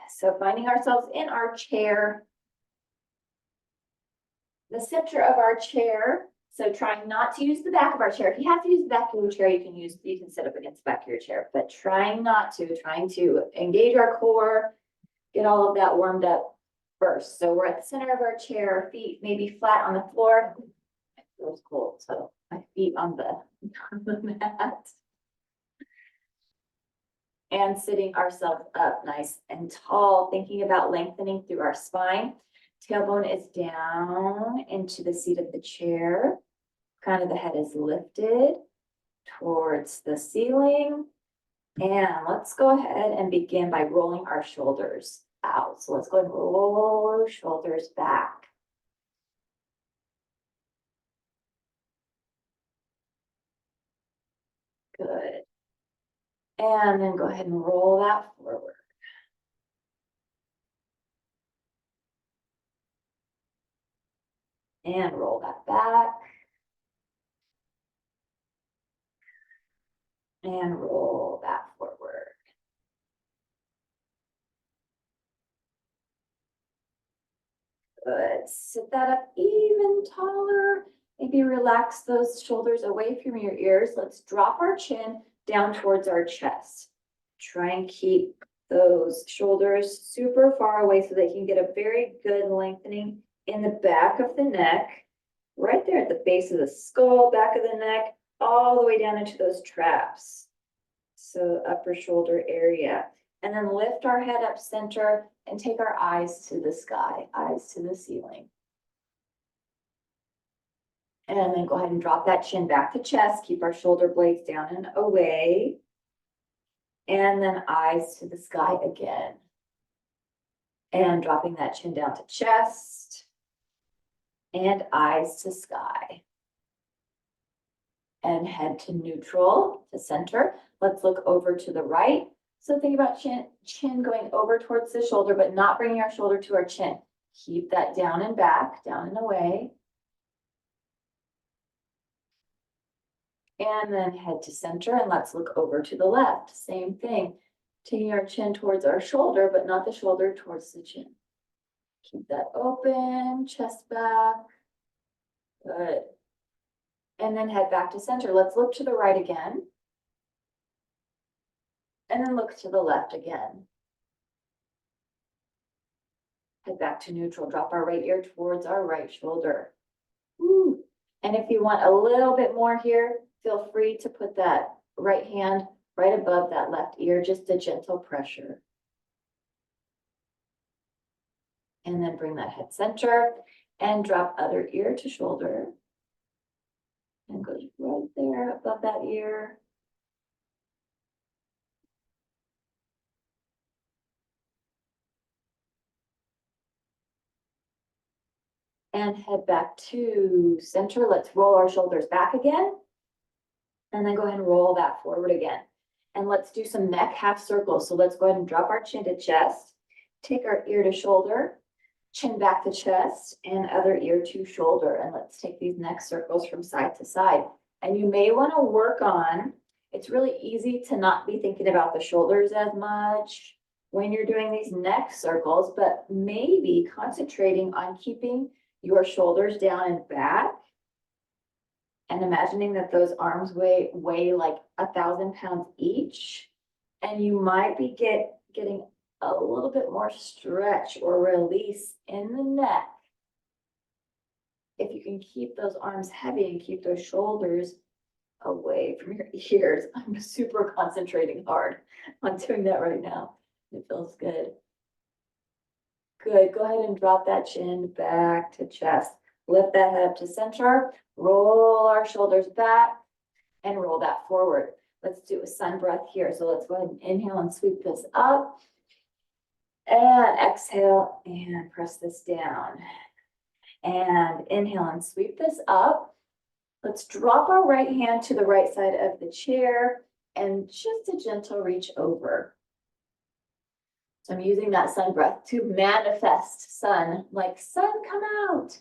So finding ourselves in our chair, the center of our chair. So trying not to use the back of our chair. If you have to use the back of your chair, you can sit up against the back of your chair, but trying to engage our core, get all of that warmed up first. So we're at the center of our chair, our feet maybe flat on the floor. It feels cold, so my feet on the mat. And sitting ourselves up nice and tall, thinking about lengthening through our spine. Tailbone is down into the seat of the chair. Crown of the head is lifted towards the ceiling. And let's go ahead and begin by rolling our shoulders out. So let's go ahead and roll our shoulders back. Good. And then go ahead and roll that forward. And roll that back. And roll that forward. Good. Sit that up even taller. Maybe relax those shoulders away from your ears. Let's drop our chin down towards our chest. Try and keep those shoulders super far away so that you can get a very good lengthening in the back of the neck, right there at the base of the skull, back of the neck, all the way down into those traps. So upper shoulder area. And then lift our head up center and take our eyes to the sky, eyes to the ceiling. And then go ahead and drop that chin back to chest. Keep our shoulder blades down and away. And then eyes to the sky again. And dropping that chin down to chest. And eyes to sky. And head to neutral, to center. Let's look over to the right. So think about chin going over towards the shoulder, but not bringing our shoulder to our chin. Keep that down and back, down and away. And then head to center, and let's look over to the left. Same thing, taking our chin towards our shoulder, but not the shoulder towards the chin. Keep that open, chest back. Good. And then head back to center. Let's look to the right again. And then look to the left again. Head back to neutral. Drop our right ear towards our right shoulder. Woo. And if you want a little bit more here, feel free to put that right hand right above that left ear, just a gentle pressure. And then bring that head center and drop other ear to shoulder. And goes right there above that ear. And head back to center. Let's roll our shoulders back again. And then go ahead and roll that forward again. And let's do some neck half circles. So let's go ahead and drop our chin to chest. Take our ear to shoulder. Chin back to chest and other ear to shoulder. And let's take these neck circles from side to side. And you may want to work on, it's really easy to not be thinking about the shoulders as much when you're doing these neck circles, but maybe concentrating on keeping your shoulders down and back and imagining that those arms weigh like 1,000 pounds each. And you might be getting a little bit more stretch or release in the neck. If you can keep those arms heavy and keep those shoulders away from your ears. I'm super concentrating hard on doing that right now. It feels good. Good, go ahead and drop that chin back to chest. Lift that head up to center, roll our shoulders back and roll that forward. Let's do a sun breath here. So let's go ahead and inhale and sweep this up. And exhale and press this down. And inhale and sweep this up. Let's drop our right hand to the right side of the chair and just a gentle reach over. So I'm using that sun breath to manifest sun, like sun come out.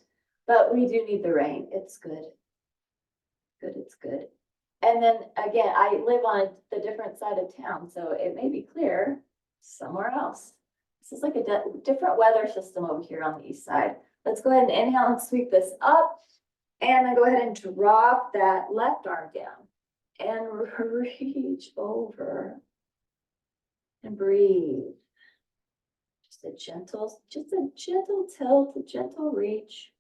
But we do need the rain. It's good. Good, it's good. And then again, I live on the different side of town, so it may be clear somewhere else. This is like a different weather system over here on the east side. Let's go ahead and inhale and sweep this up. And then go ahead and drop that left arm down. And reach over. And breathe. Just a gentle tilt, a gentle reach.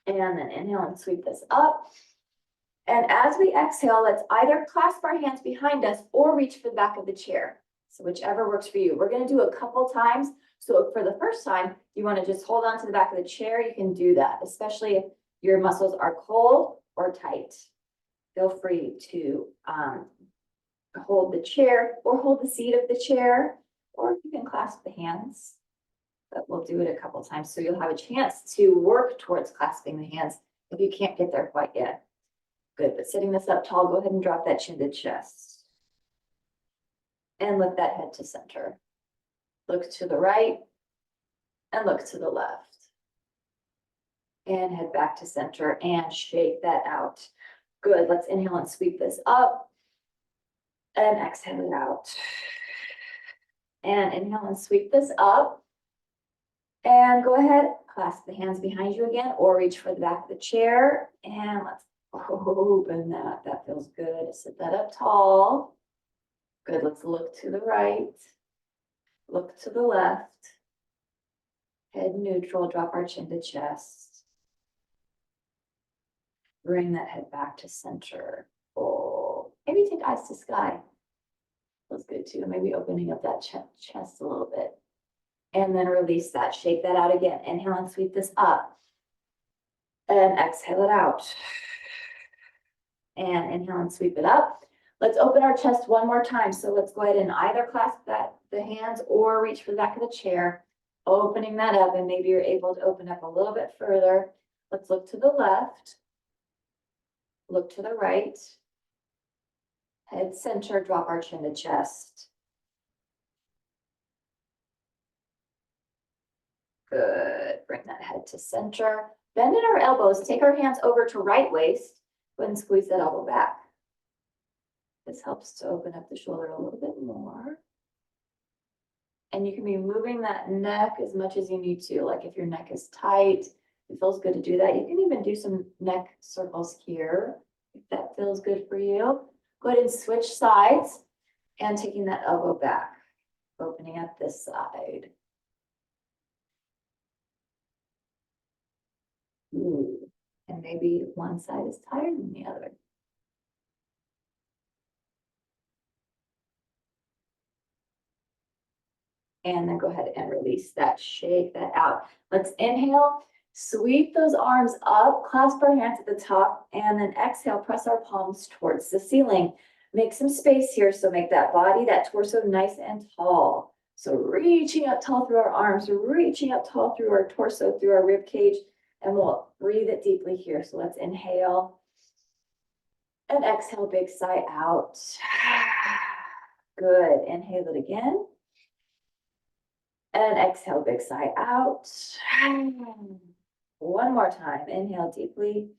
And then inhale and sweep this up. And as we exhale, let's either clasp our hands behind us or reach for the back of the chair. So whichever works for you. We're going to do a couple times. So for the first time, you want to just hold on to the back of the chair. You can do that, especially if your muscles are cold or tight. Feel free to hold the chair or hold the seat of the chair, or you can clasp the hands. But we'll do it a couple times so you'll have a chance to work towards clasping the hands if you can't get there quite yet. Good, but sitting this up tall, go ahead and drop that chin to chest. And lift that head to center. Look to the right and look to the left. And head back to center and shake that out. Good, let's inhale and sweep this up. And exhale it out. And inhale and sweep this up. And go ahead, clasp the hands behind you again or reach for the back of the chair. And let's open that. That feels good. Sit that up tall. Good, let's look to the right. Look to the left. Head neutral, drop our chin to chest. Bring that head back to center. Oh, maybe take eyes to sky. Feels good too. Maybe opening up that chest a little bit. And then release that. Shake that out again. Inhale and sweep this up. And exhale it out. And inhale and sweep it up. Let's open our chest one more time. So let's go ahead and either clasp the hands or reach for the back of the chair. Opening that up, and maybe you're able to open up a little bit further. Let's look to the left. Look to the right. Head center, drop our chin to chest. Good. Bring that head to center. Bend at our elbows. Take our hands over to right waist. Go ahead and squeeze that elbow back. This helps to open up the shoulder a little bit more. And you can be moving that neck as much as you need to. Like if your neck is tight, it feels good to do that. You can even do some neck circles here, if that feels good for you. Go ahead and switch sides and taking that elbow back, opening up this side. Ooh. And maybe one side is tighter than the other. And then go ahead and release that, shake that out. Let's inhale, sweep those arms up, clasp our hands at the top, and then exhale, press our palms towards the ceiling. Make some space here, so make that body, that torso nice and tall. So reaching up tall through our arms, reaching up tall through our torso, through our rib cage, and we'll breathe it deeply here. So let's inhale and exhale, big sigh out. Good, inhale it again. And exhale, big sigh out. One more time. Inhale deeply.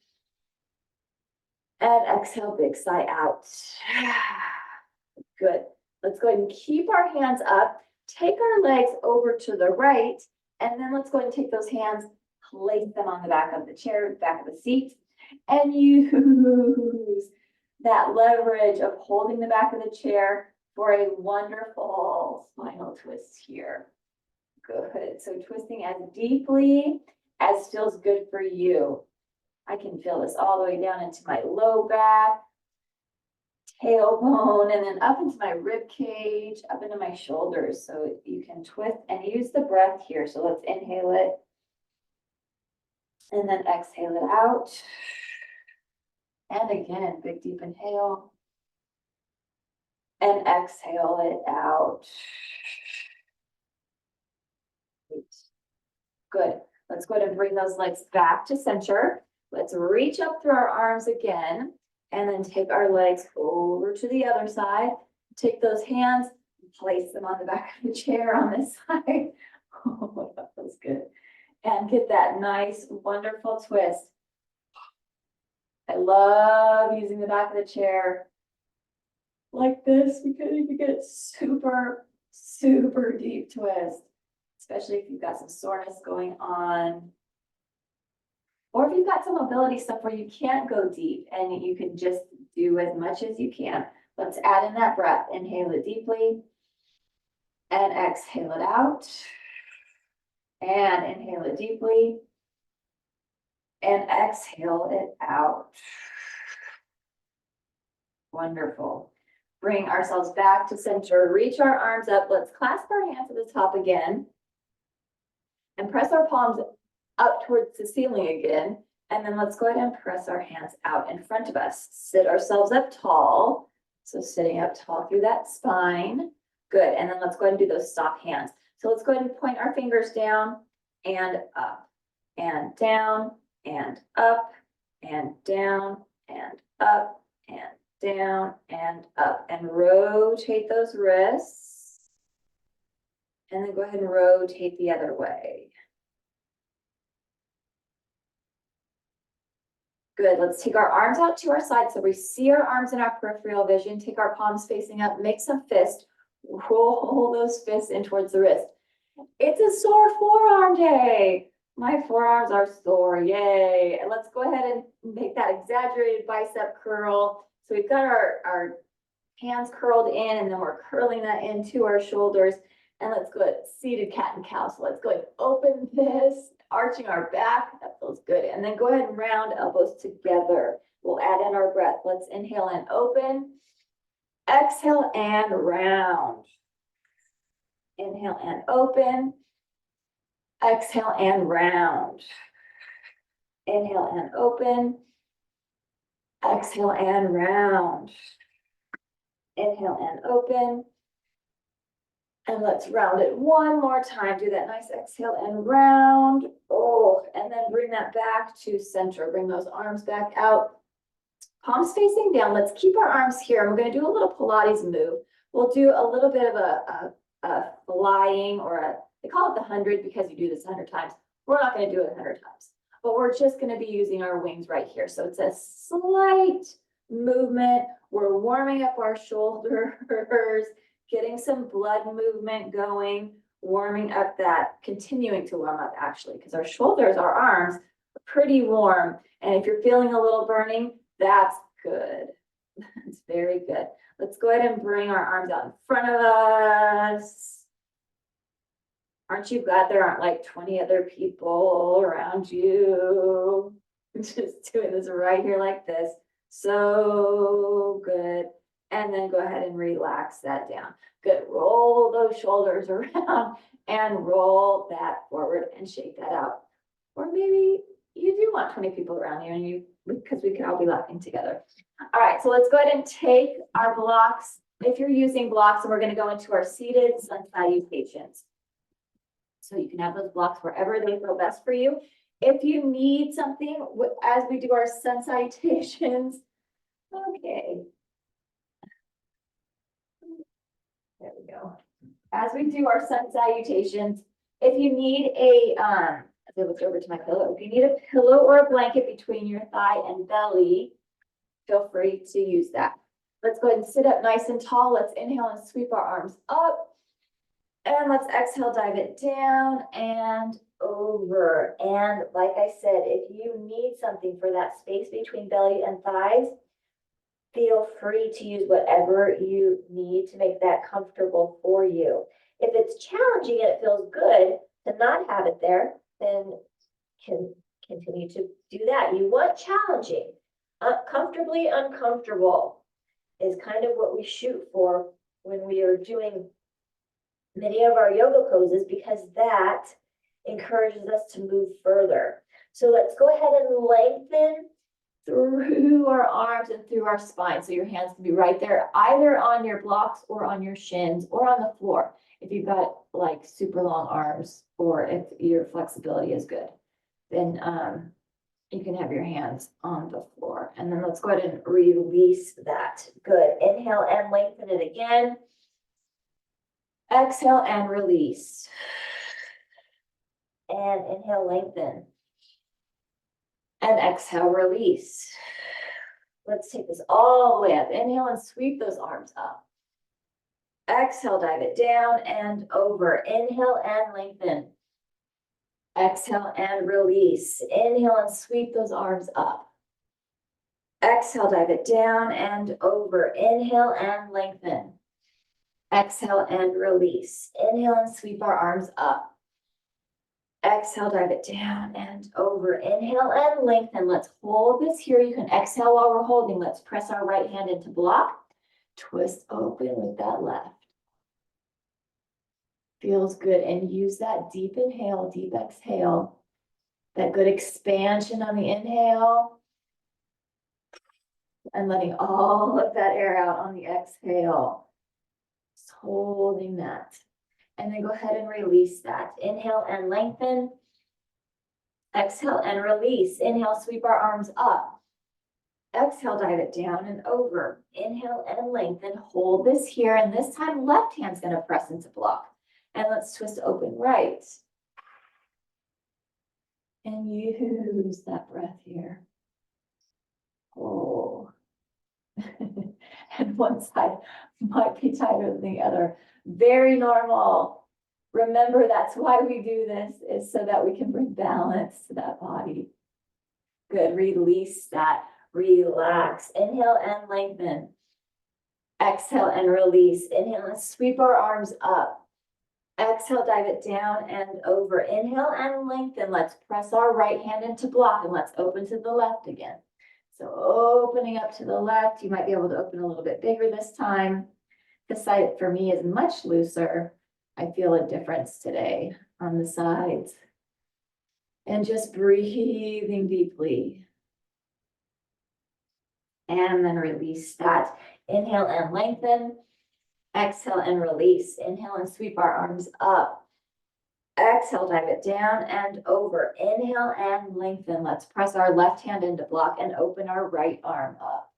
And exhale, big sigh out. Good. Let's go ahead and keep our hands up. Take our legs over to the right. And then let's go ahead and take those hands, place them on the back of the chair, back of the seat. And use that leverage of holding the back of the chair for a wonderful spinal twist here. Good. So twisting as deeply as feels good for you. I can feel this all the way down into my low back, tailbone, and then up into my rib cage, up into my shoulders. So you can twist and use the breath here. So let's inhale it. And then exhale it out. And again, big deep inhale. And exhale it out. Good. Let's go ahead and bring those legs back to center. Let's reach up through our arms again, and then take our legs over to the other side. Take those hands, place them on the back of the chair on this side. Oh, that feels good. And get that nice, wonderful twist. I love using the back of the chair like this, because you can get super, super deep twist, especially if you've got some soreness going on. Or if you've got some mobility stuff where you can't go deep and you can just do as much as you can. Let's add in that breath. Inhale it deeply and exhale it out. And inhale it deeply and exhale it out. Wonderful. Bring ourselves back to center. Reach our arms up. Let's clasp our hands at the top again and press our palms up towards the ceiling again. And then let's go ahead and press our hands out in front of us. Sit ourselves up tall. So sitting up tall through that spine. Good. And then let's go ahead and do those soft hands. So let's go ahead and point our fingers down and up and down and up and down and up and down and up, and rotate those wrists. And then go ahead and rotate the other way. Good. Let's take our arms out to our side so we see our arms in our peripheral vision. Take our palms facing up, make some fists. Roll those fists in towards the wrist. It's a sore forearm day. My forearms are sore. Yay. And let's go ahead and make that exaggerated bicep curl. So we've got our hands curled in, and then we're curling that into our shoulders. And let's go ahead, seated cat and cow. So let's go ahead and open this, arching our back. That feels good. And then go ahead and round elbows together. We'll add in our breath. Let's inhale and open. Exhale and round. Inhale and open. Exhale and round. Inhale and open. Exhale and round. Inhale and open. And let's round it one more time. Do that nice exhale and round. Oh, and then bring that back to center. Bring those arms back out. Palms facing down. Let's keep our arms here. And we're going to do a little Pilates move. We'll do a little bit of a flying, or they call it the 100 because you do this 100 times. We're not going to do it 100 times, but we're just going to be using our wings right here. So it's a slight movement. We're warming up our shoulders, getting some blood movement going, warming up that, continuing to warm up actually, because our shoulders, our arms are pretty warm. And if you're feeling a little burning, that's good. That's very good. Let's go ahead and bring our arms out in front of us. Aren't you glad there aren't like 20 other people around you? Just doing this right here like this. So good. And then go ahead and relax that down. Good. Roll those shoulders around and roll that forward and shake that out. Or maybe you do want 20 people around you, and because we can all be laughing together. All right, so let's go ahead and take our blocks. If you're using blocks, and we're going to go into our seated sun salutations. So you can have those blocks wherever they feel best for you. If you need something as we do our sun salutations, okay. There we go. As we do our sun salutations, if you need as I look over to my pillow, if you need a pillow or a blanket between your thigh and belly, feel free to use that. Let's go ahead and sit up nice and tall. Let's inhale and sweep our arms up. And let's exhale, dive it down and over. And like I said, if you need something for that space between belly and thighs, feel free to use whatever you need to make that comfortable for you. If it's challenging and it feels good to not have it there, then can continue to do that. You want challenging. Comfortably uncomfortable is kind of what we shoot for when we are doing many of our yoga poses, because that encourages us to move further. So let's go ahead and lengthen through our arms and through our spine. So your hands can be right there, either on your blocks or on your shins or on the floor. If you've got like super long arms, or if your flexibility is good, then you can have your hands on the floor. And then let's go ahead and release that. Good. Inhale and lengthen it again. Exhale and release. And inhale, lengthen. And exhale, release. Let's take this all the way up. Inhale and sweep those arms up. Exhale, dive it down and over. Inhale and lengthen. Exhale and release. Inhale and sweep those arms up. Exhale, dive it down and over. Inhale and lengthen. Exhale and release. Inhale and sweep our arms up. Exhale, dive it down and over. Inhale and lengthen. Let's hold this here. You can exhale while we're holding. Let's press our right hand into block. Twist open with that left. Feels good. And use that deep inhale, deep exhale. That good expansion on the inhale. And letting all of that air out on the exhale. Just holding that. And then go ahead and release that. Inhale and lengthen. Exhale and release. Inhale, sweep our arms up. Exhale, dive it down and over. Inhale and lengthen. Hold this here. And this time, left hand's going to press into block. And let's twist open right. And use that breath here. Oh. And one side might be tighter than the other. Very normal. Remember, that's why we do this, is so that we can bring balance to that body. Good. Release that. Relax. Inhale and lengthen. Exhale and release. Inhale and sweep our arms up. Exhale, dive it down and over. Inhale and lengthen. Let's press our right hand into block and let's open to the left again. So opening up to the left, you might be able to open a little bit bigger this time. This side for me is much looser. I feel a difference today on the sides. And just breathing deeply. And then release that. Inhale and lengthen. Exhale and release. Inhale and sweep our arms up. Exhale, dive it down and over. Inhale and lengthen. Let's press our left hand into block and open our right arm up.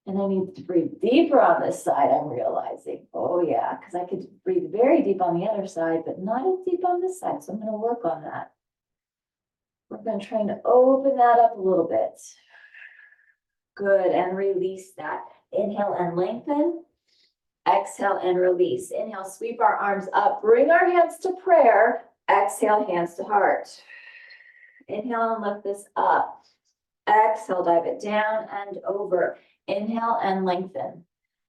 And I need to breathe deeper on this side, I'm realizing. Oh yeah, because I could breathe very deep on the other side, but not as deep on this side. So I'm going to work on that. We're going to try to open that up a little bit. Good, and release that. Inhale and lengthen. Exhale and release. Inhale, sweep our arms up. Bring our hands to prayer. Exhale, hands to heart. Inhale and lift this up. Exhale, dive it down and over. Inhale and lengthen.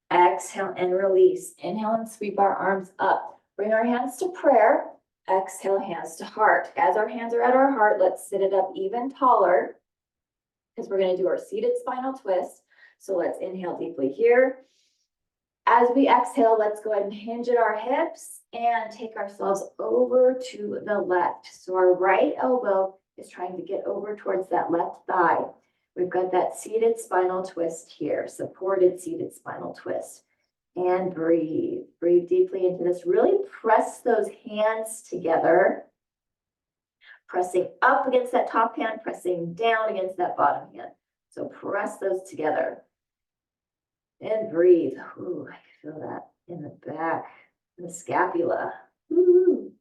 Exhale and release. Inhale and sweep our arms up. Bring our hands to prayer. Exhale, hands to heart. As our hands are at our heart, let's sit it up even taller because we're going to do our seated spinal twist. So let's inhale deeply here. As we exhale, let's go ahead and hinge at our hips and take ourselves over to the left. So our right elbow is trying to get over towards that left thigh. We've got that seated spinal twist here, supported seated spinal twist. And breathe. Breathe deeply into this. Really press those hands together. Pressing up against that top hand, pressing down against that bottom hand. So press those together. And breathe. Ooh, I can feel that in the back, in the scapula. Ooh.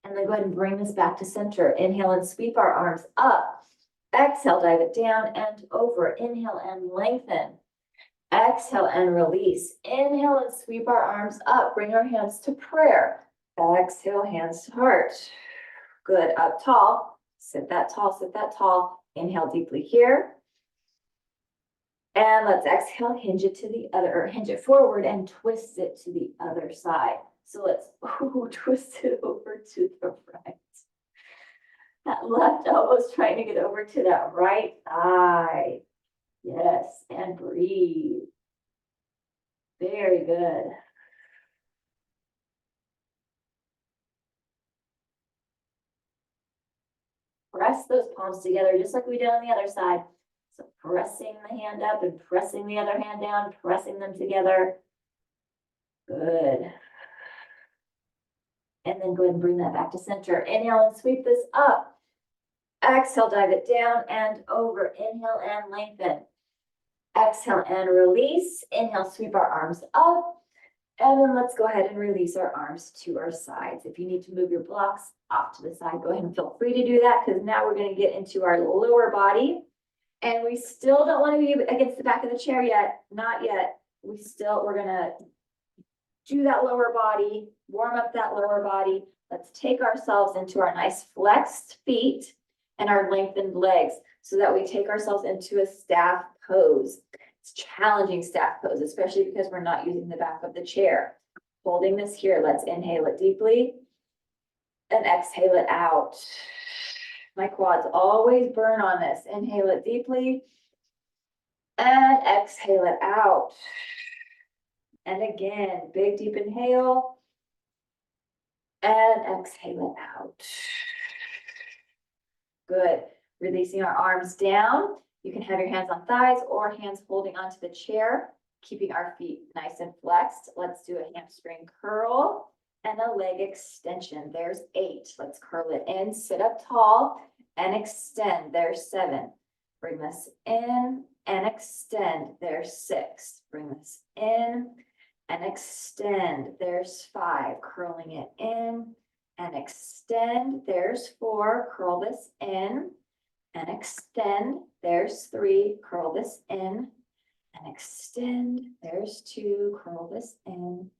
And then go ahead and bring this back to center. Inhale and sweep our arms up. Exhale, dive it down and over. Inhale and lengthen. Exhale and release. Inhale and sweep our arms up. Bring our hands to prayer. Exhale, hands to heart. Good. Up tall. Sit that tall, sit that tall. Inhale deeply here. And let's exhale, hinge it to the other, or hinge it forward and twist it to the other side. So let's twist it over to the right. That left elbow is trying to get over to that right thigh. Yes, and breathe. Very good. Press those palms together just like we did on the other side. So pressing the hand up and pressing the other hand down, pressing them together. Good. And then go ahead and bring that back to center. Inhale and sweep this up. Exhale, dive it down and over. Inhale and lengthen. Exhale and release. Inhale, sweep our arms up. And then let's go ahead and release our arms to our sides. If you need to move your blocks off to the side, go ahead and feel free to do that because now we're going to get into our lower body. And we still don't want to be against the back of the chair yet, not yet. We're gonna do that lower body, warm up that lower body. Let's take ourselves into our nice flexed feet and our lengthened legs so that we take ourselves into a staff pose. It's challenging staff pose, especially because we're not using the back of the chair. Holding this here, let's inhale it deeply and exhale it out. My quads always burn on this. Inhale it deeply and exhale it out. And again, big deep inhale and exhale it out. Good. Releasing our arms down. You can have your hands on thighs or hands holding onto the chair, keeping our feet nice and flexed. Let's do a hamstring curl and a leg extension. There's 8. Let's curl it in, sit up tall and extend. There's 7. Bring this in and extend. There's 6. Bring this in and extend. There's 5. Curling it in and extend. There's 4. Curl this in and extend. There's 3. Curl this in and extend. There's 2. Curl this in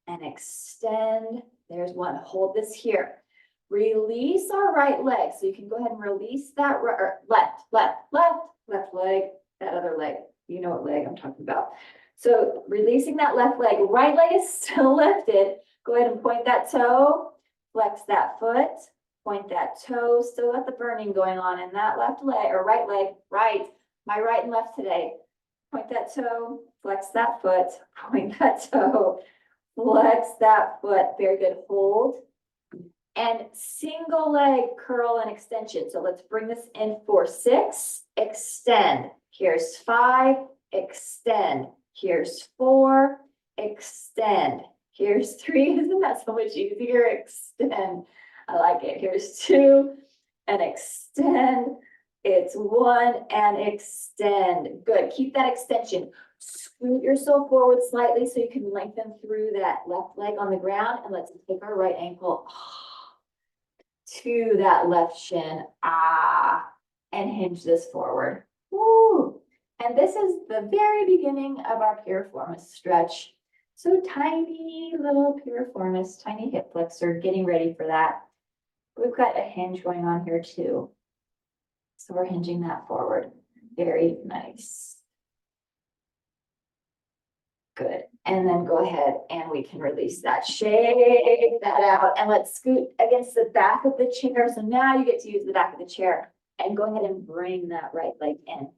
and extend. There's 1. Hold this here. Release our right leg. So you can go ahead and release that left leg, that other leg. You know what leg I'm talking about. So releasing that left leg, right leg is still lifted. Go ahead and point that toe, flex that foot, point that toe, still got the burning going on in that left leg or right leg, my right and left today. Point that toe, flex that foot, point that toe, flex that foot. Very good. Hold. And single leg curl and extension. So let's bring this in for 6, extend. Here's 5, extend. Here's 4, extend. Here's 3, isn't that so much easier? Extend. I like it. Here's 2 and extend. It's 1 and extend. Good. Keep that extension. Scoot yourself forward slightly so you can lengthen through that left leg on the ground. And let's take our right ankle to that left shin. And hinge this forward. Woo. And this is the very beginning of our piriformis stretch. So tiny little piriformis, tiny hip flexor, getting ready for that. We've got a hinge going on here too. So we're hinging that forward. Very nice. Good. And then go ahead and we can release that. Shake that out. And let's scoot against the back of the chair. So now you get to use the back of the chair. And go ahead and bring that right leg in.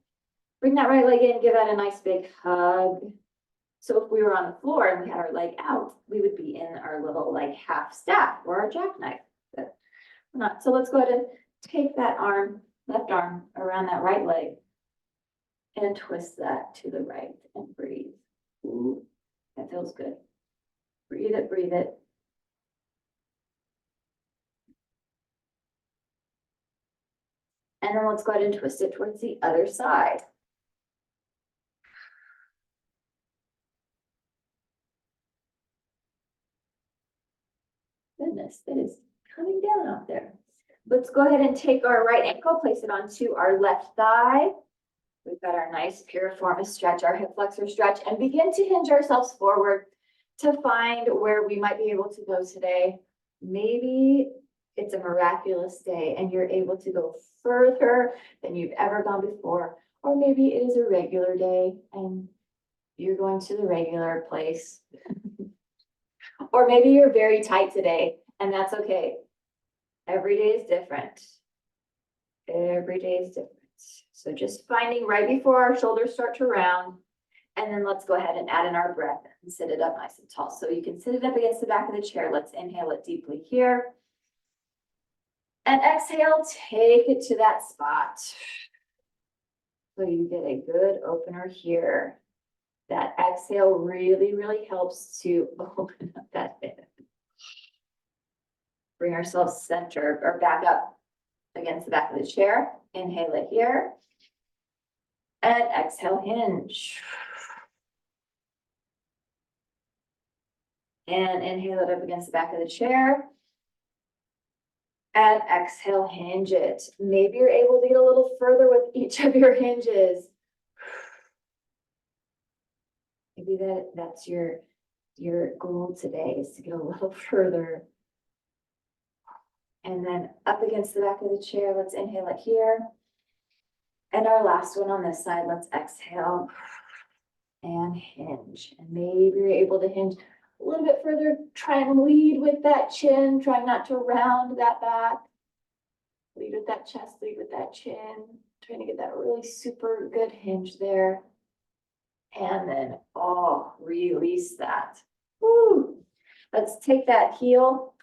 Bring that right leg in. Give that a nice big hug. So if we were on the floor and we had our leg out, we would be in our little like half staff or our jackknife. But we're not. So let's go ahead and take that arm, left arm around that right leg and twist that to the right and breathe. Ooh, that feels good. Breathe it, breathe it. And then let's go ahead and twist it towards the other side. Goodness, it is coming down out there. Let's go ahead and take our right ankle, place it onto our left thigh. We've got our nice piriformis stretch, our hip flexor stretch, and begin to hinge ourselves forward to find where we might be able to go today. Maybe it's a miraculous day and you're able to go further than you've ever gone before. Or maybe it is a regular day and you're going to the regular place. Or maybe you're very tight today and that's okay. Every day is different. Every day is different. So just finding right before our shoulders start to round. And then let's go ahead and add in our breath and sit it up nice and tall. So you can sit it up against the back of the chair. Let's inhale it deeply here. And exhale, take it to that spot. So you get a good opener here. That exhale really, really helps to open up that hip. Bring ourselves center or back up against the back of the chair. Inhale it here. And exhale, hinge. And inhale it up against the back of the chair. And exhale, hinge it. Maybe you're able to get a little further with each of your hinges. Maybe that's your goal today, is to get a little further. And then up against the back of the chair, let's inhale it here. And our last one on this side, let's exhale and hinge. And maybe you're able to hinge a little bit further. Try and lead with that chin. Try not to round that back. Lead with that chest, lead with that chin. Trying to get that really super good hinge there. And then, oh, release that. Woo. Let's take that heel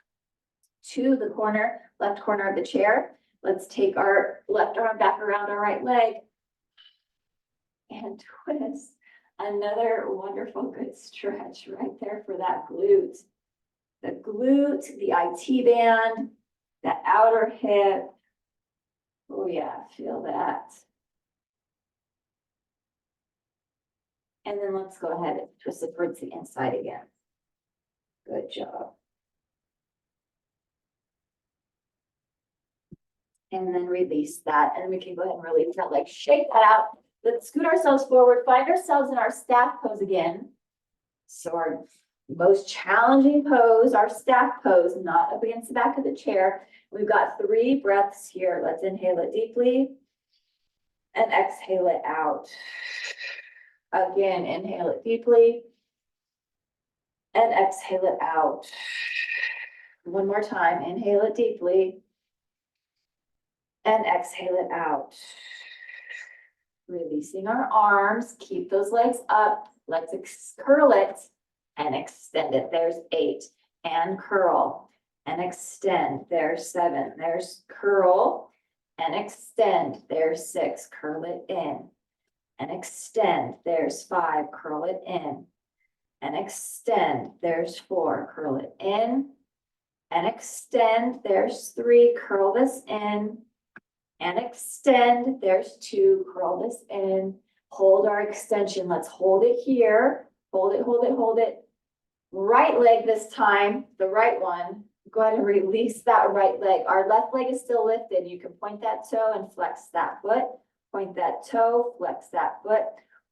to the corner, left corner of the chair. Let's take our left arm back around our right leg and twist. Another wonderful good stretch right there for that glute. The glute, the IT band, the outer hip. Oh yeah, feel that. And then let's go ahead and twist it towards the inside again. Good job. And then release that. And we can go ahead and release that leg. Shake that out. Let's scoot ourselves forward. Find ourselves in our staff pose again. So our most challenging pose, our staff pose, not up against the back of the chair. We've got 3 breaths here. Let's inhale it deeply and exhale it out. Again, inhale it deeply and exhale it out. One more time, inhale it deeply and exhale it out. Releasing our arms, keep those legs up. Let's curl it and extend it. There's 8 and curl and extend. There's 7. There's curl and extend. There's 6. Curl it in and extend. There's 5. Curl it in and extend. There's 4. Curl it in and extend. There's 3. Curl this in and extend. There's 2. Curl this in. Hold our extension. Let's hold it here. Hold it, hold it, hold it. Right leg this time, the right one. Go ahead and release that right leg. Our left leg is still lifted. You can point that toe and flex that foot. Point that toe, flex that foot,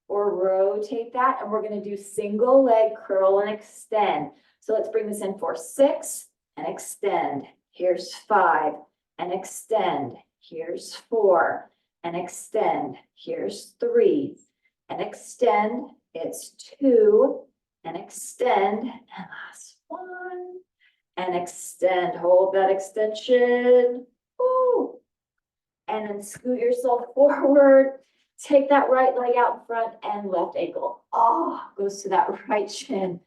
or rotate that. And we're going to do single leg curl and extend. So let's bring this in for 6 and extend. Here's 5 and extend. Here's 4 and extend. Here's 3 and extend. It's 2 and extend. And last 1 and extend. Hold that extension. Woo. And then scoot yourself forward. Take that right leg out in front and left ankle. Oh, goes to that right shin.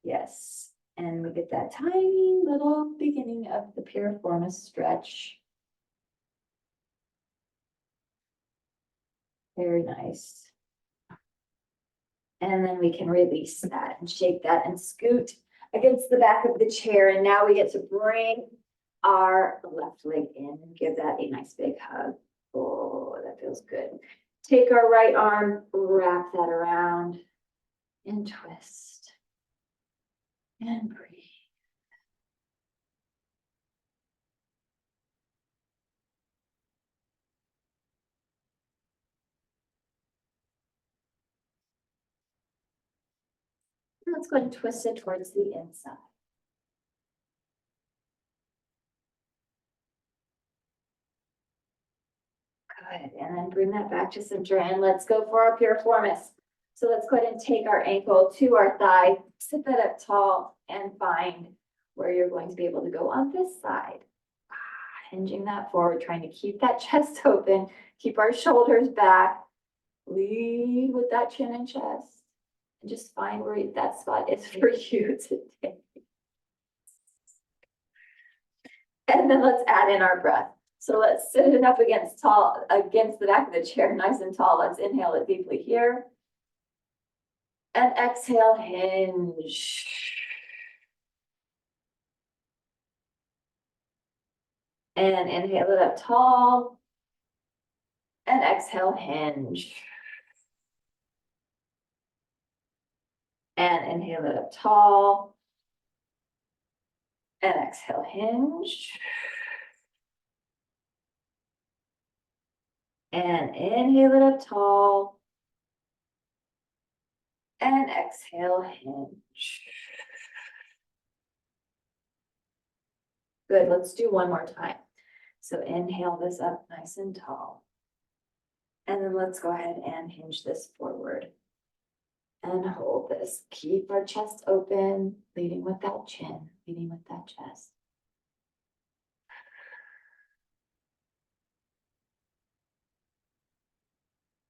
Yes. And we get that tiny little beginning of the piriformis stretch. Very nice. And then we can release that and shake that and scoot against the back of the chair. And now we get to bring our left leg in and give that a nice big hug. Oh, that feels good. Take our right arm, wrap that around and twist and breathe. Let's go ahead and twist it towards the inside. Good, and then bring that back to center and let's go for our piriformis. So let's go ahead and take our ankle to our thigh, sit that up tall and find where you're going to be able to go on this side. Hinging that forward, trying to keep that chest open, keep our shoulders back, lead with that chin and chest, and just find where that spot is for you today. And then let's add in our breath. So let's sit it up against the back of the chair, nice and tall. Let's inhale it deeply here. And exhale, hinge. And inhale it up tall. And exhale, hinge. And inhale it up tall. And exhale, hinge. And inhale it up tall. And exhale, hinge. Good, let's do one more time. So inhale this up nice and tall. And then let's go ahead and hinge this forward. And hold this. Keep our chest open, leading with that chin, leading with that chest.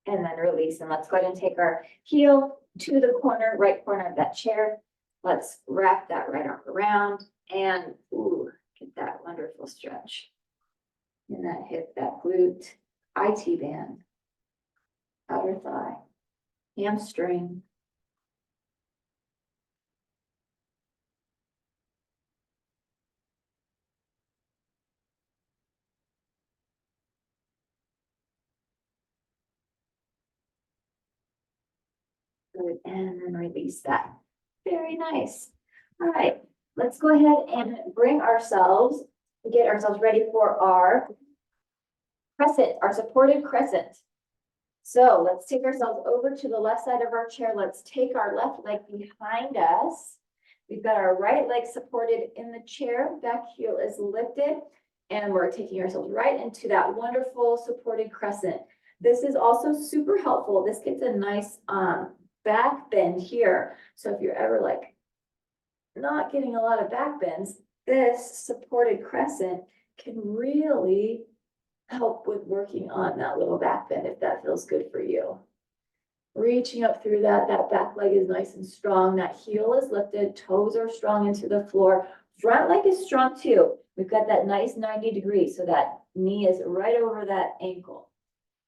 And then release. And let's go ahead and take our heel to the corner, right corner of that chair. Let's wrap that right arm around and ooh, get that wonderful stretch in that hip, that glute, IT band, outer thigh, hamstring. Good, and then release that. Very nice. All right, let's go ahead and get ourselves ready for our crescent, our supported crescent. So let's take ourselves over to the left side of our chair. Let's take our left leg behind us. We've got our right leg supported in the chair, back heel is lifted, and we're taking ourselves right into that wonderful supported crescent. This is also super helpful. This gets a nice back bend here. So if you're ever like not getting a lot of back bends, this supported crescent can really help with working on that little back bend if that feels good for you. Reaching up through that back leg is nice and strong. That heel is lifted, toes are strong into the floor. Front leg is strong too. We've got that nice 90 degrees, so that knee is right over that ankle.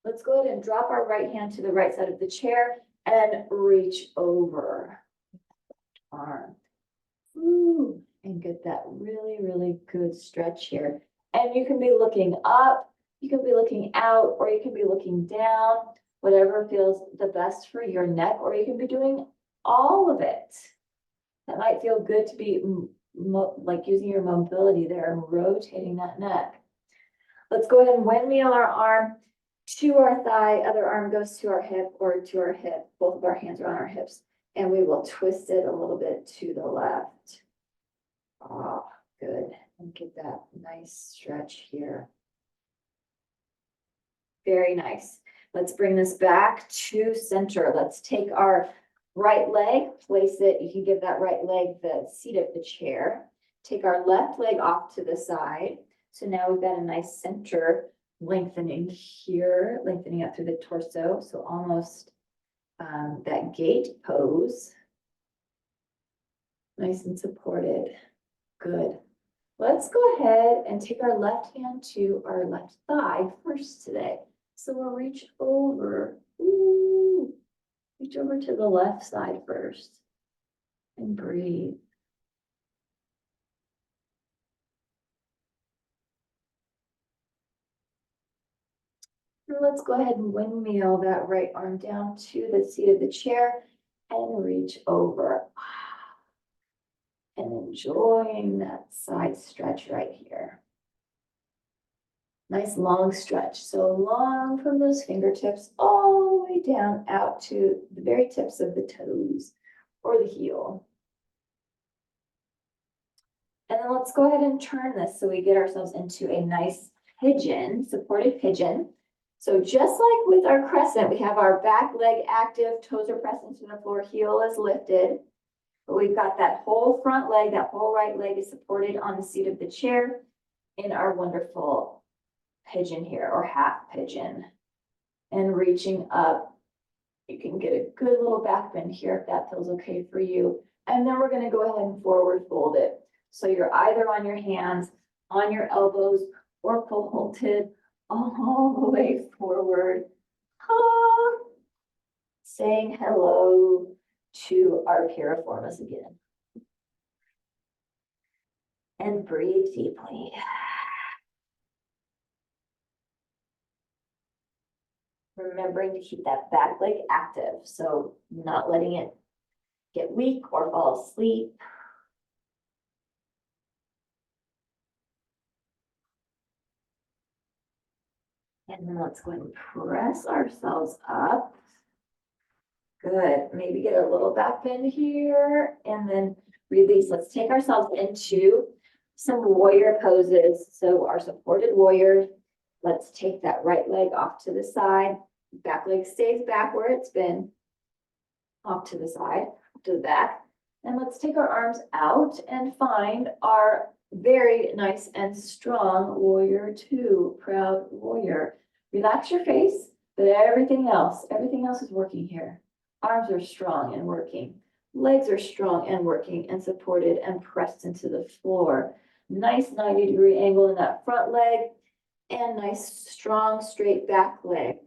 Let's go ahead and drop our right hand to the right side of the chair and reach over. Arm. Ooh, and get that really, really good stretch here. And you can be looking up, you can be looking out, or you can be looking down, whatever feels the best for your neck, or you can be doing all of it. That might feel good to be like using your mobility there and rotating that neck. Let's go ahead and windmill our arm to our thigh, other arm goes to our hip or to our hip. Both of our hands are on our hips, and we will twist it a little bit to the left. Oh, good. And get that nice stretch here. Very nice. Let's bring this back to center. Let's take our right leg, place it. You can give that right leg the seat of the chair. Take our left leg off to the side. So now we've got a nice center lengthening here, lengthening up through the torso. So almost that gate pose. Nice and supported. Good. Let's go ahead and take our left hand to our left thigh first today. So we'll reach over. Ooh, reach over to the left side first and breathe. And let's go ahead and windmill that right arm down to the seat of the chair and reach over. And enjoying that side stretch right here. Nice long stretch. So long from those fingertips all the way down out to the very tips of the toes or the heel. And then let's go ahead and turn this so we get ourselves into a nice pigeon, supported pigeon. So just like with our crescent, we have our back leg active, toes are pressed into the floor, heel is lifted. But we've got that whole front leg, that whole right leg is supported on the seat of the chair in our wonderful pigeon here, or half pigeon. And reaching up, you can get a good little back bend here if that feels okay for you. And then we're going to go ahead and forward fold it. So you're either on your hands, on your elbows, or folded all the way forward. Ah, saying hello to our piriformis again. And breathe deeply. Remembering to keep that back leg active, so not letting it get weak or fall asleep. And then let's go ahead and press ourselves up. Good. Maybe get a little back bend here and then release. Let's take ourselves into some warrior poses. So our supported warrior, let's take that right leg off to the side. Back leg stays back where it's been. Off to the side, to the back. And let's take our arms out and find our very nice and strong warrior two, proud warrior. Relax your face, but everything else is working here. Arms are strong and working. Legs are strong and working and supported and pressed into the floor. Nice 90-degree angle in that front leg and nice, strong, straight back leg.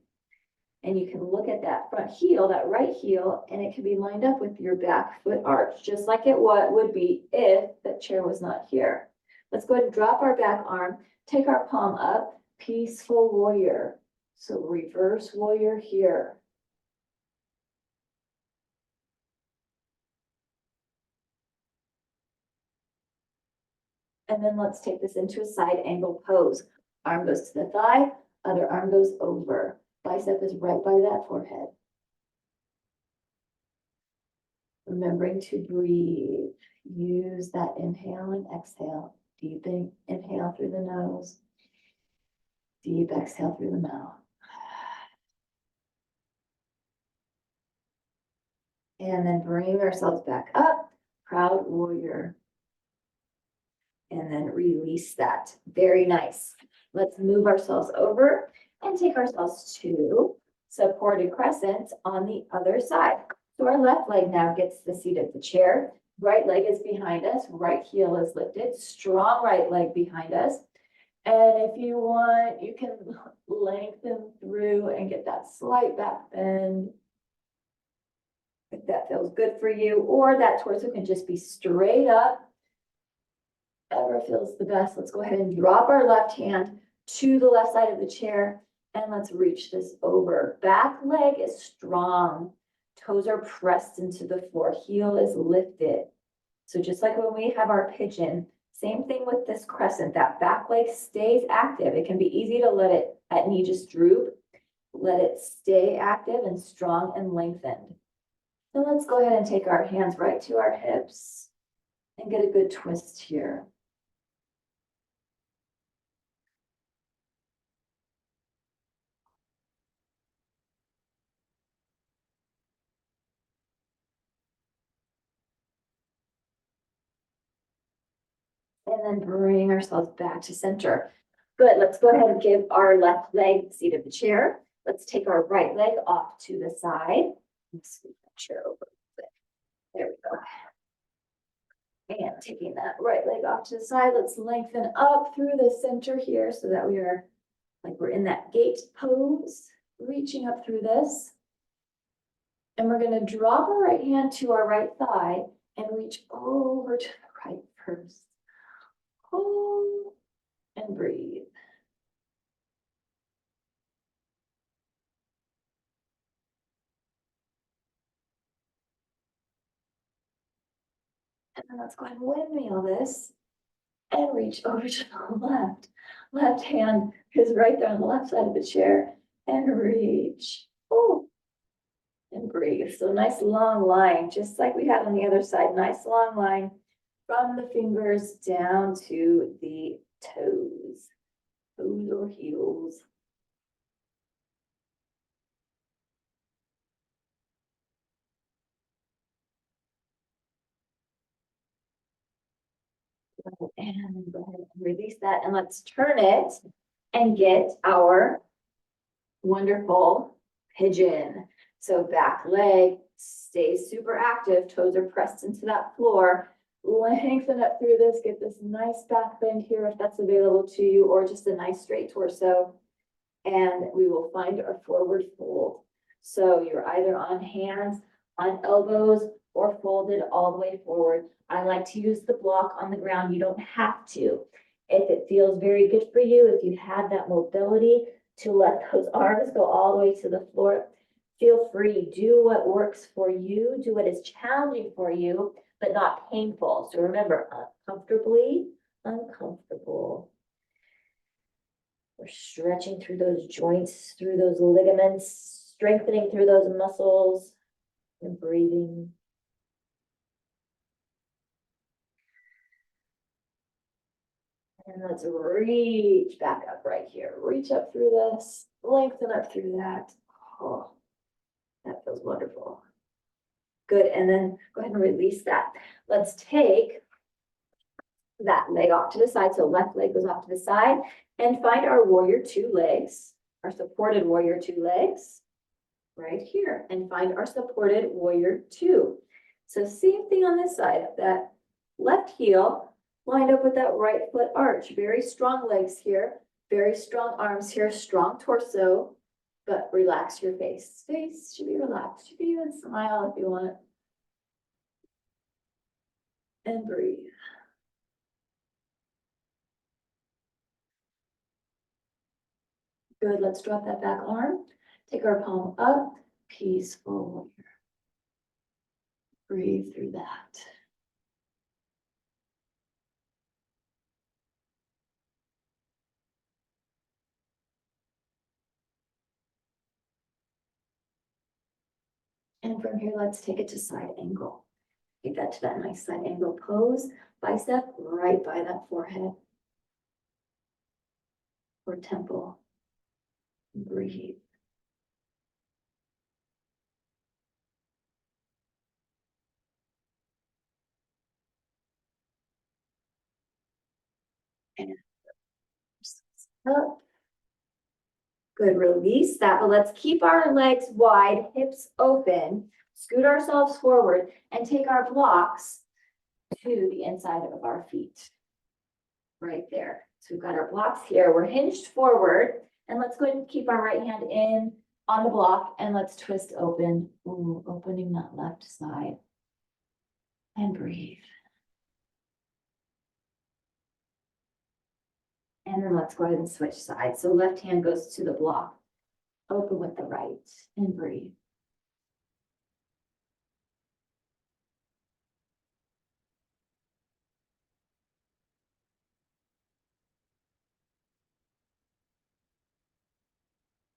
And you can look at that front heel, that right heel, and it can be lined up with your back foot arch, just like it would be if the chair was not here. Let's go ahead and drop our back arm, take our palm up, peaceful warrior. So reverse warrior here. And then let's take this into a side angle pose. Arm goes to the thigh, other arm goes over. Bicep is right by that forehead. Remembering to breathe. Use that inhale and exhale. Deep inhale through the nose. Deep exhale through the mouth. And then bring ourselves back up. Proud warrior. And then release that. Very nice. Let's move ourselves over and take ourselves to supported crescent on the other side. So our left leg now gets the seat of the chair. Right leg is behind us. Right heel is lifted. Strong right leg behind us. And if you want, you can lengthen through and get that slight back bend. If that feels good for you, or that torso can just be straight up. Whatever feels the best. Let's go ahead and drop our left hand to the left side of the chair and let's reach this over. Back leg is strong. Toes are pressed into the floor. Heel is lifted. So just like when we have our pigeon, same thing with this crescent. That back leg stays active. It can be easy to let it at knee just droop. Let it stay active and strong and lengthened. So let's go ahead and take our hands right to our hips and get a good twist here. And then bring ourselves back to center. Good, let's go ahead and give our left leg the seat of the chair. Let's take our right leg off to the side. Let's scoot the chair over a bit. There we go. And taking that right leg off to the side, let's lengthen up through the center here so that we are like we're in that gate pose, reaching up through this. And we're going to drop our right hand to our right thigh and reach over to the right first. Hold and breathe. And then let's go ahead and windmill this and reach over to the left. Left hand is right there on the left side of the chair and reach. Oh, and breathe. So nice long line, just like we had on the other side. Nice long line from the fingers down to the toes, toes or heels. And go ahead and release that, and let's turn it and get our wonderful pigeon. So back leg stays super active, toes are pressed into that floor. Lengthen up through this, get this nice back bend here if that's available to you, or just a nice straight torso. And we will find our forward fold. So you're either on hands, on elbows, or folded all the way forward. I like to use the block on the ground. You don't have to. If it feels very good for you, if you have that mobility to let those arms go all the way to the floor, feel free. Do what works for you. Do what is challenging for you, but not painful. So remember, uncomfortably uncomfortable. We're stretching through those joints, through those ligaments, strengthening through those muscles, and breathing. And let's reach back up right here. Reach up through this, lengthen up through that. Oh, that feels wonderful. Good, and then go ahead and release that. Let's take that leg off to the side. So left leg goes off to the side and find our warrior two legs, our supported warrior two legs right here, and find our supported warrior two. So same thing on this side, that left heel lined up with that right foot arch. Very strong legs here, very strong arms here, strong torso, but relax your face. Face should be relaxed. You can even smile if you want. And breathe. Good, let's drop that back arm. Take our palm up, peaceful warrior. Breathe through that. And from here, let's take it to side angle. Take that to that nice side angle pose. Bicep right by that forehead or temple. Breathe. And up. Good, release that, but let's keep our legs wide, hips open, scoot ourselves forward, and take our blocks to the inside of our feet. Right there. So we've got our blocks here. We're hinged forward, and let's go ahead and keep our right hand in on the block, and let's twist open. Ooh, opening that left side. And breathe. And then let's go ahead and switch sides. So left hand goes to the block. Open with the right and breathe.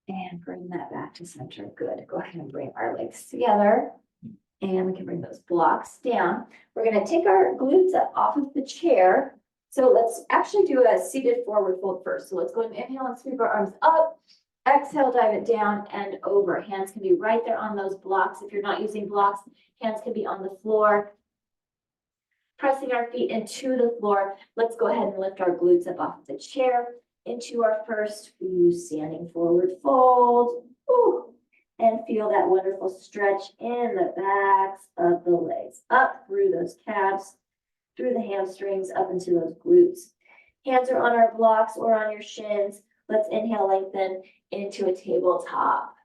And bring that back to center. Good. Go ahead and bring our legs together. And we can bring those blocks down. We're going to take our glutes up off of the chair. So let's actually do a seated forward fold first. So let's go ahead and inhale and sweep our arms up. Exhale, dive it down and over. Hands can be right there on those blocks. If you're not using blocks, hands can be on the floor. Pressing our feet into the floor. Let's go ahead and lift our glutes up off the chair into our first standing forward fold. And feel that wonderful stretch in the backs of the legs, up through those calves, through the hamstrings, up into those glutes. Hands are on our blocks or on your shins. Let's inhale, lengthen into a tabletop.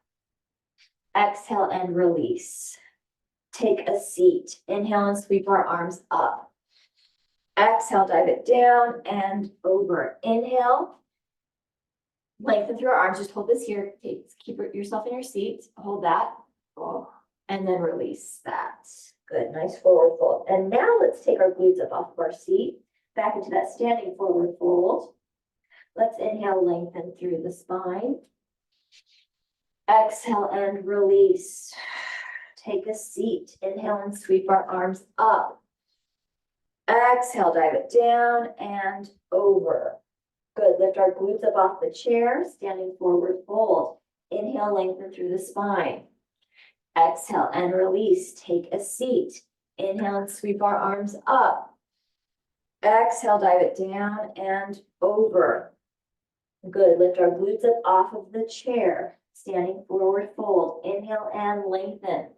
Exhale and release. Take a seat. Inhale and sweep our arms up. Exhale, dive it down and over. Inhale. Lengthen through our arms. Just hold this here. Keep yourself in your seat. Hold that. And then release that. Good. Nice forward fold. And now let's take our glutes up off of our seat. Back into that standing forward fold. Let's inhale, lengthen through the spine. Exhale and release. Take a seat. Inhale and sweep our arms up. Exhale, dive it down and over. Good. Lift our glutes up off the chair, standing forward fold. Inhale, lengthen through the spine. Exhale and release. Take a seat. Inhale and sweep our arms up. Exhale, dive it down and over. Good. Lift our glutes up off of the chair, standing forward fold. Inhale and lengthen.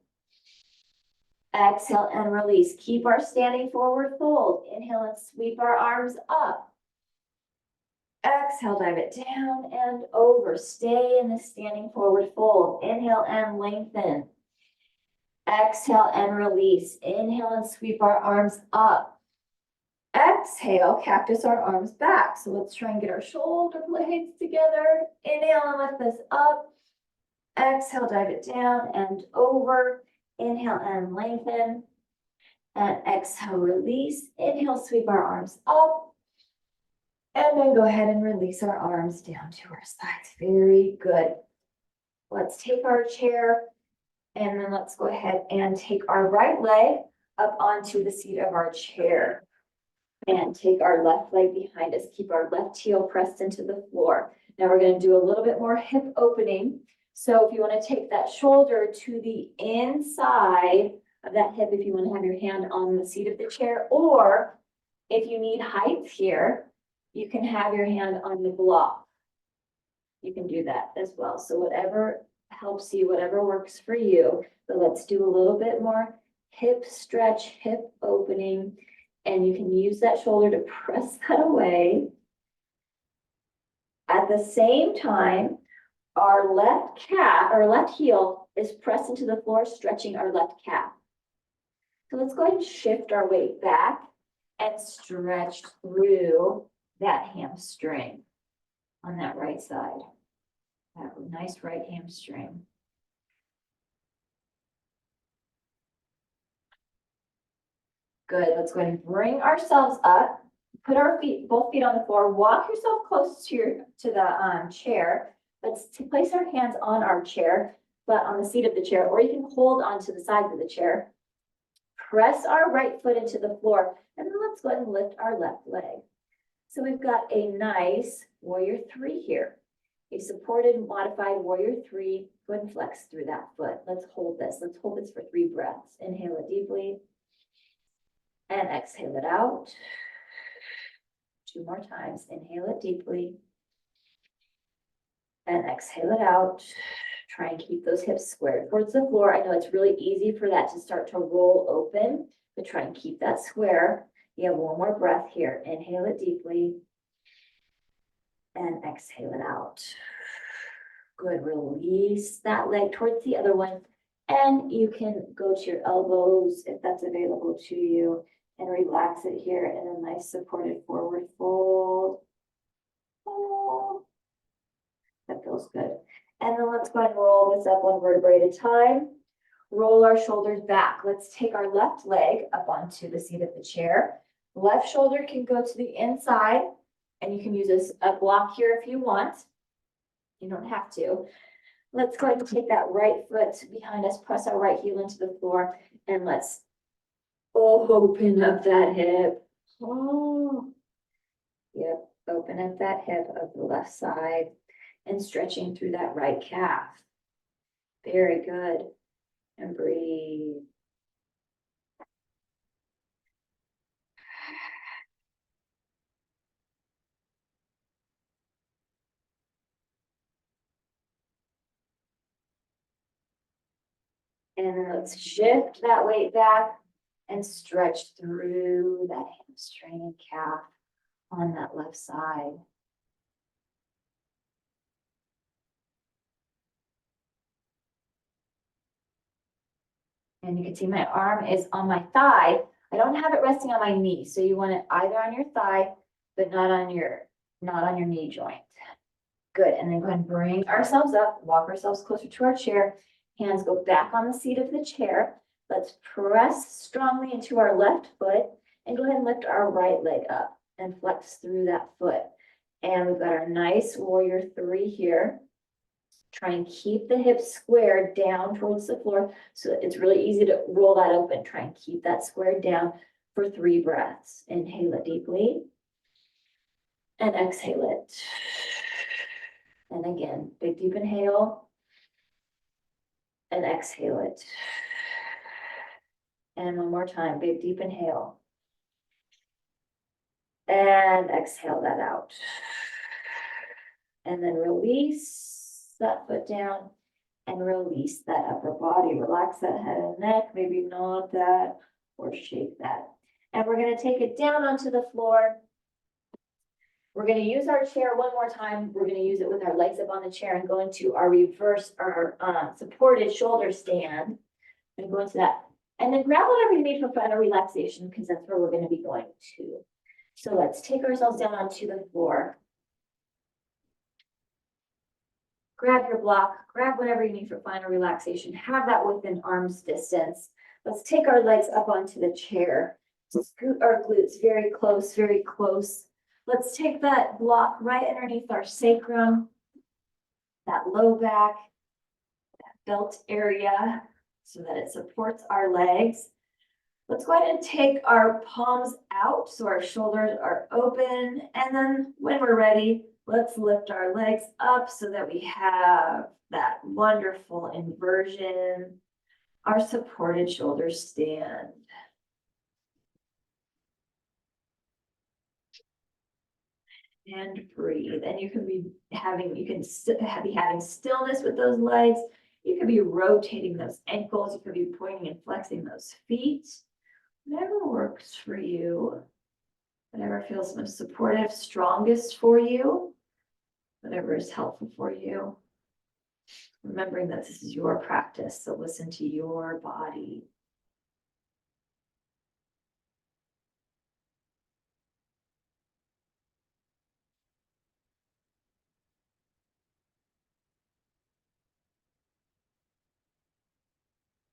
Exhale and release. Keep our standing forward fold. Inhale and sweep our arms up. Exhale, dive it down and over. Stay in the standing forward fold. Inhale and lengthen. Exhale and release. Inhale and sweep our arms up. Exhale, cactus our arms back. So let's try and get our shoulder blades together. Inhale and lift this up. Exhale, dive it down and over. Inhale and lengthen. And exhale, release. Inhale, sweep our arms up. And then go ahead and release our arms down to our sides. Very good. Let's take our chair and then let's go ahead and take our right leg up onto the seat of our chair. And take our left leg behind us. Keep our left heel pressed into the floor. Now we're going to do a little bit more hip opening. So if you want to take that shoulder to the inside of that hip, if you want to have your hand on the seat of the chair, or if you need height here, you can have your hand on the block. You can do that as well. So whatever helps you, whatever works for you. But let's do a little bit more hip stretch, hip opening. And you can use that shoulder to press that away. At the same time, our left calf, our left heel is pressed into the floor, stretching our left calf. So let's go ahead and shift our weight back and stretch through that hamstring on that right side. That nice right hamstring. Good, let's go ahead and bring ourselves up, put our feet, both feet on the floor, walk yourself close to the chair. Let's place our hands on our chair, but on the seat of the chair, or you can hold onto the sides of the chair. Press our right foot into the floor, and then let's go ahead and lift our left leg. So we've got a nice warrior three here. A supported modified warrior three. Go ahead and flex through that foot. Let's hold this. Let's hold this for 3 breaths. Inhale it deeply. And exhale it out. 2 more times. Inhale it deeply. And exhale it out. Try and keep those hips squared towards the floor. I know it's really easy for that to start to roll open, but try and keep that square. You have 1 more breath here. Inhale it deeply. And exhale it out. Good. Release that leg towards the other one. And you can go to your elbows if that's available to you. And relax it here in a nice supported forward fold. Oh, that feels good. And then let's go ahead and roll this up 1 vertebrae at a time. Roll our shoulders back. Let's take our left leg up onto the seat of the chair. Left shoulder can go to the inside, and you can use a block here if you want. You don't have to. Let's go ahead and take that right foot behind us, press our right heel into the floor, and let's open up that hip. Oh, yep, open up that hip of the left side and stretching through that right calf. Very good. And breathe. And then let's shift that weight back and stretch through that hamstring and calf on that left side. And you can see my arm is on my thigh. I don't have it resting on my knee. So you want it either on your thigh, but not on your knee joint. Good. And then go ahead and bring ourselves up, walk ourselves closer to our chair. Hands go back on the seat of the chair. Let's press strongly into our left foot and go ahead and lift our right leg up and flex through that foot. And we've got our nice warrior three here. Try and keep the hips squared down towards the floor. So it's really easy to roll that open. Try and keep that squared down for 3 breaths. Inhale it deeply. And exhale it. And again, big deep inhale. And exhale it. And one more time, big deep inhale. And exhale that out. And then release that foot down and release that upper body. Relax that head and neck, maybe nod that or shake that. And we're going to take it down onto the floor. We're going to use our chair one more time. We're going to use it with our legs up on the chair and go into our reverse, our supported shoulder stand. And go into that. And then grab whatever you need for final relaxation, because that's where we're going to be going to. So let's take ourselves down onto the floor. Grab your block, grab whatever you need for final relaxation. Have that within arm's distance. Let's take our legs up onto the chair. Scoot our glutes very close, very close. Let's take that block right underneath our sacrum, that low back, that belt area, so that it supports our legs. Let's go ahead and take our palms out so our shoulders are open. And then when we're ready, let's lift our legs up so that we have that wonderful inversion. Our supported shoulders stand. And breathe. And you can be having, be having stillness with those legs. You could be rotating those ankles. You could be pointing and flexing those feet. Whatever works for you, whatever feels most supportive, strongest for you, whatever is helpful for you. Remembering that this is your practice, so listen to your body.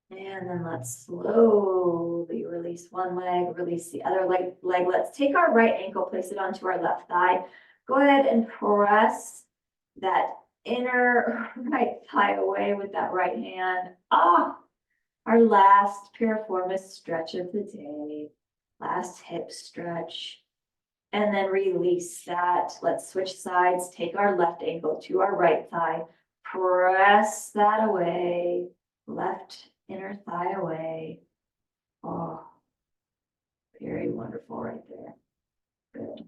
And then let's slowly release one leg, release the other leg. Let's take our right ankle, place it onto our left thigh. Go ahead and press that inner right thigh away with that right hand. Our last piriformis stretch of the day. Last hip stretch. And then release that. Let's switch sides. Take our left ankle to our right thigh. Press that away. Left inner thigh away. Oh, very wonderful right there. Good.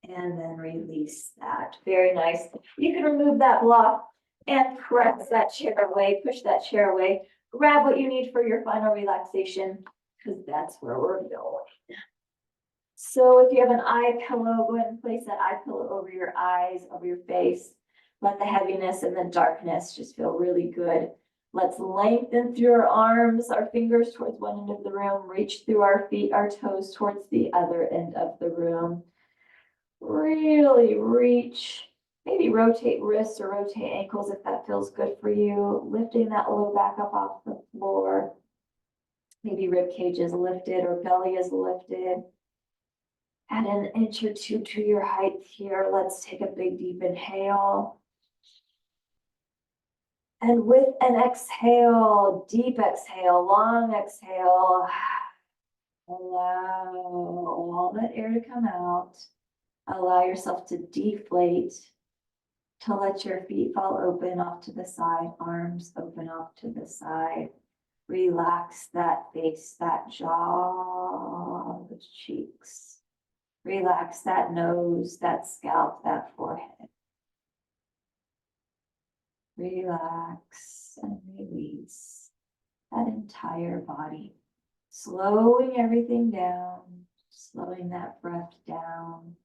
And then release that. Very nice. You can remove that block and press that chair away, push that chair away. Grab what you need for your final relaxation, because that's where we're going. So if you have an eye pillow, go ahead and place that eye pillow over your eyes, over your face. Let the heaviness and the darkness just feel really good. Let's lengthen through our arms, our fingers towards one end of the room, reach through our feet, our toes towards the other end of the room. Really reach, maybe rotate wrists or rotate ankles if that feels good for you. Lifting that low back up off the floor. Maybe rib cage is lifted or belly is lifted. Add an inch or two to your height here. Let's take a big deep inhale. And with an exhale, deep exhale, long exhale, allow all that air to come out. Allow yourself to deflate, to let your feet fall open off to the side, arms open off to the side. Relax that face, that jaw, the cheeks. Relax that nose, that scalp, that forehead. Relax and release that entire body. Slowing everything down, slowing that breath down.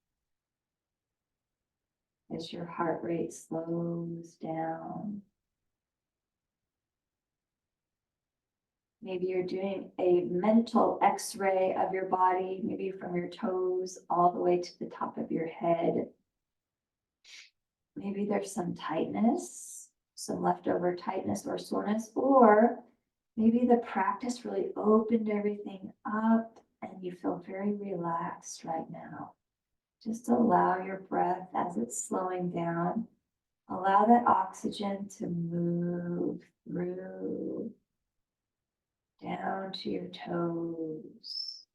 As your heart rate slows down. Maybe you're doing a mental x-ray of your body, maybe from your toes all the way to the top of your head. Maybe there's some tightness, some leftover tightness or soreness, or maybe the practice really opened everything up and you feel very relaxed right now. Just allow your breath as it's slowing down. Allow that oxygen to move through, down to your toes,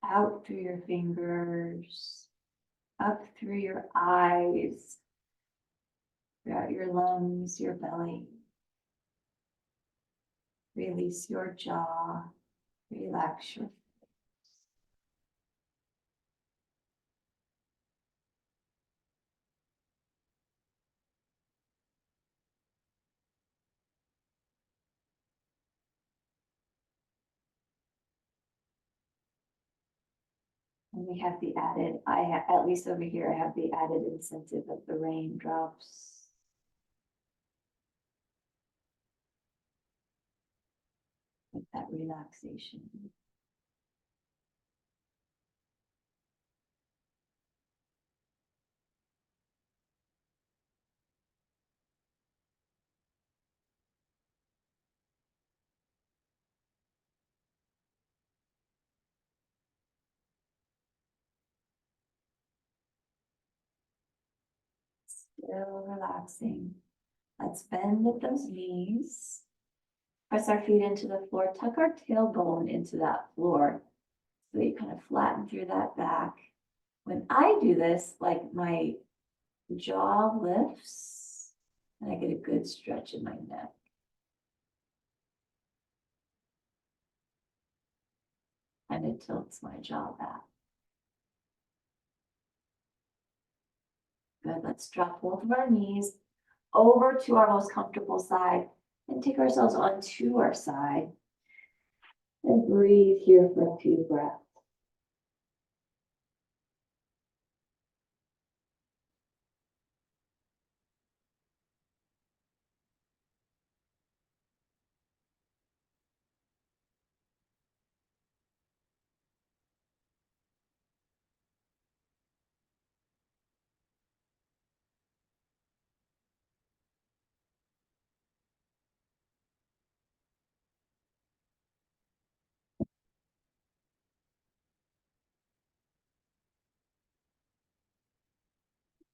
out through your fingers, up through your eyes, throughout your lungs, your belly. Release your jaw, relax your face. And we have the added, at least over here, I have the added incentive of the raindrops. With that relaxation. Still relaxing. Let's bend at those knees. Press our feet into the floor, tuck our tailbone into that floor. So you kind of flatten through that back. When I do this, like my jaw lifts and I get a good stretch in my neck. And it tilts my jaw back. Good, let's drop both of our knees over to our most comfortable side and take ourselves onto our side. And breathe here for a few breaths.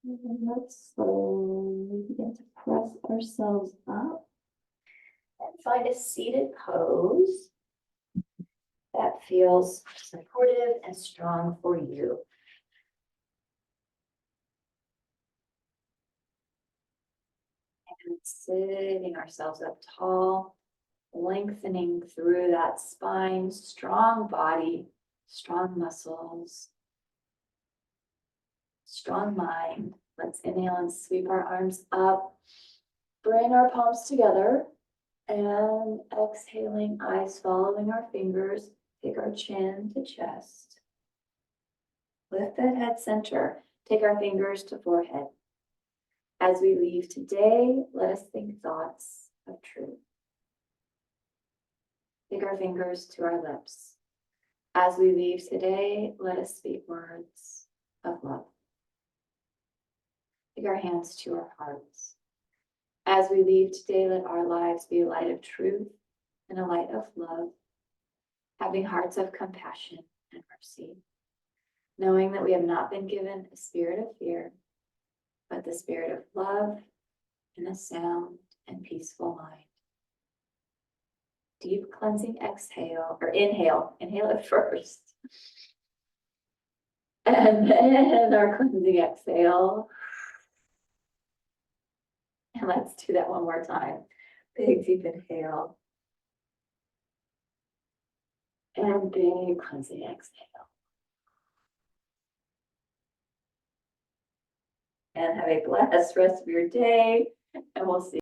And then let's slowly begin to press ourselves up and find a seated pose that feels supportive and strong for you. And sitting ourselves up tall, lengthening through that spine, strong body, strong muscles, strong mind. Let's inhale and sweep our arms up, bring our palms together, and exhaling, eyes following our fingers, take our chin to chest. Lift that head center, take our fingers to forehead. As we leave today, let us think thoughts of truth. Take our fingers to our lips. As we leave today, let us speak words of love. Take our hands to our hearts. As we leave today, let our lives be a light of truth and a light of love, having hearts of compassion and mercy, knowing that we have not been given a spirit of fear, but the spirit of love and a sound and peaceful mind. Deep cleansing exhale, or inhale it first. And then our cleansing exhale. And let's do that one more time. Big deep inhale. And big cleansing exhale. And have a blessed rest of your day. And we'll see